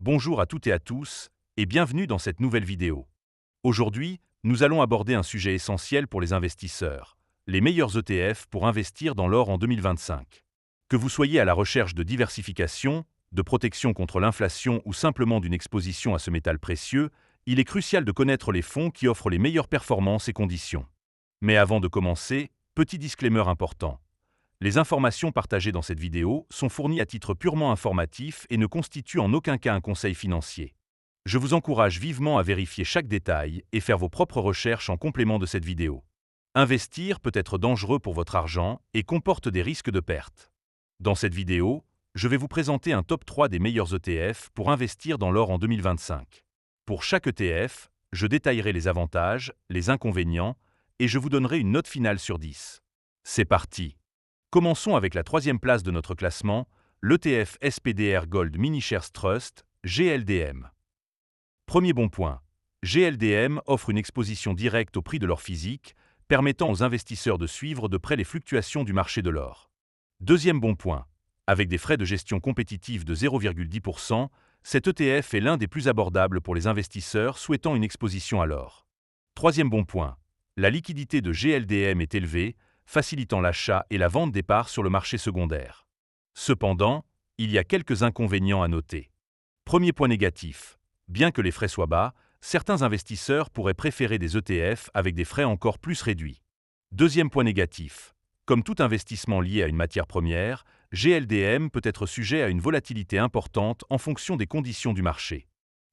Bonjour à toutes et à tous, et bienvenue dans cette nouvelle vidéo. Aujourd'hui, nous allons aborder un sujet essentiel pour les investisseurs, les meilleurs ETF pour investir dans l'or en 2025. Que vous soyez à la recherche de diversification, de protection contre l'inflation ou simplement d'une exposition à ce métal précieux, il est crucial de connaître les fonds qui offrent les meilleures performances et conditions. Mais avant de commencer, petit disclaimer important. Les informations partagées dans cette vidéo sont fournies à titre purement informatif et ne constituent en aucun cas un conseil financier. Je vous encourage vivement à vérifier chaque détail et faire vos propres recherches en complément de cette vidéo. Investir peut être dangereux pour votre argent et comporte des risques de perte. Dans cette vidéo, je vais vous présenter un top 3 des meilleurs ETF pour investir dans l'or en 2025. Pour chaque ETF, je détaillerai les avantages, les inconvénients et je vous donnerai une note finale sur 10. C'est parti! Commençons avec la troisième place de notre classement, l'ETF SPDR Gold Mini Shares Trust, GLDM. Premier bon point. GLDM offre une exposition directe au prix de l'or physique, permettant aux investisseurs de suivre de près les fluctuations du marché de l'or. Deuxième bon point. Avec des frais de gestion compétitifs de 0,10%, cet ETF est l'un des plus abordables pour les investisseurs souhaitant une exposition à l'or. Troisième bon point. La liquidité de GLDM est élevée, facilitant l'achat et la vente des parts sur le marché secondaire. Cependant, il y a quelques inconvénients à noter. Premier point négatif. Bien que les frais soient bas, certains investisseurs pourraient préférer des ETF avec des frais encore plus réduits. Deuxième point négatif. Comme tout investissement lié à une matière première, GLDM peut être sujet à une volatilité importante en fonction des conditions du marché.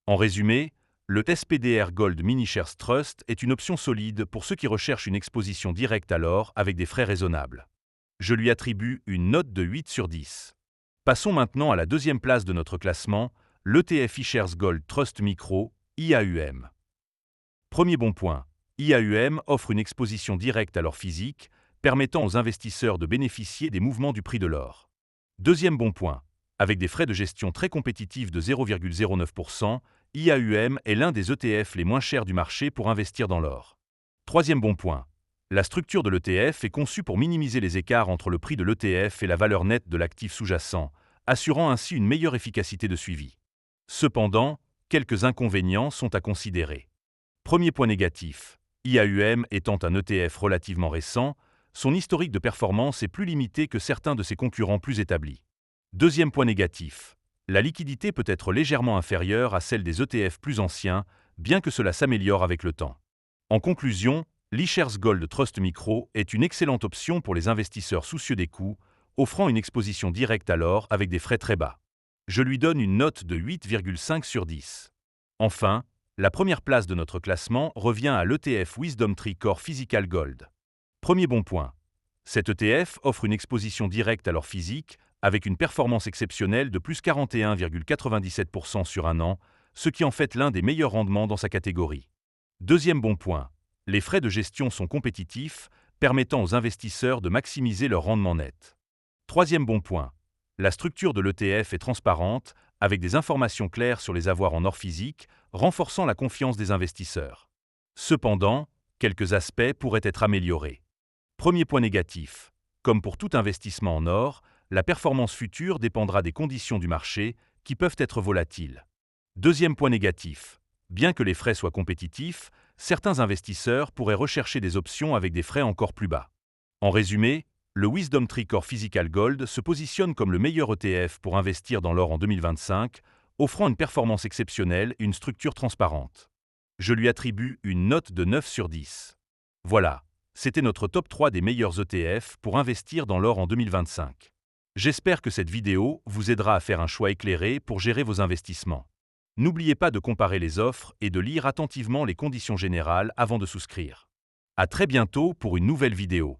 En résumé, le SPDR Gold Mini Shares Trust est une option solide pour ceux qui recherchent une exposition directe à l'or avec des frais raisonnables. Je lui attribue une note de 8 sur 10. Passons maintenant à la deuxième place de notre classement, l'ETF iShares Gold Trust Micro, IAUM. Premier bon point, IAUM offre une exposition directe à l'or physique, permettant aux investisseurs de bénéficier des mouvements du prix de l'or. Deuxième bon point, avec des frais de gestion très compétitifs de 0,09%, IAUM est l'un des ETF les moins chers du marché pour investir dans l'or. Troisième bon point. La structure de l'ETF est conçue pour minimiser les écarts entre le prix de l'ETF et la valeur nette de l'actif sous-jacent, assurant ainsi une meilleure efficacité de suivi. Cependant, quelques inconvénients sont à considérer. Premier point négatif. IAUM étant un ETF relativement récent, son historique de performance est plus limité que certains de ses concurrents plus établis. Deuxième point négatif. La liquidité peut être légèrement inférieure à celle des ETF plus anciens, bien que cela s'améliore avec le temps. En conclusion, l'iShares Gold Trust Micro est une excellente option pour les investisseurs soucieux des coûts, offrant une exposition directe à l'or avec des frais très bas. Je lui donne une note de 8,5 sur 10. Enfin, la première place de notre classement revient à l'ETF WisdomTree Core Physical Gold. Premier bon point. Cet ETF offre une exposition directe à l'or physique, avec une performance exceptionnelle de plus 41,97% sur un an, ce qui en fait l'un des meilleurs rendements dans sa catégorie. Deuxième bon point. Les frais de gestion sont compétitifs, permettant aux investisseurs de maximiser leur rendement net. Troisième bon point. La structure de l'ETF est transparente, avec des informations claires sur les avoirs en or physique, renforçant la confiance des investisseurs. Cependant, quelques aspects pourraient être améliorés. Premier point négatif. Comme pour tout investissement en or, la performance future dépendra des conditions du marché, qui peuvent être volatiles. Deuxième point négatif. Bien que les frais soient compétitifs, certains investisseurs pourraient rechercher des options avec des frais encore plus bas. En résumé, le WisdomTree Core Physical Gold se positionne comme le meilleur ETF pour investir dans l'or en 2025, offrant une performance exceptionnelle et une structure transparente. Je lui attribue une note de 9 sur 10. Voilà, c'était notre top 3 des meilleurs ETF pour investir dans l'or en 2025. J'espère que cette vidéo vous aidera à faire un choix éclairé pour gérer vos investissements. N'oubliez pas de comparer les offres et de lire attentivement les conditions générales avant de souscrire. À très bientôt pour une nouvelle vidéo.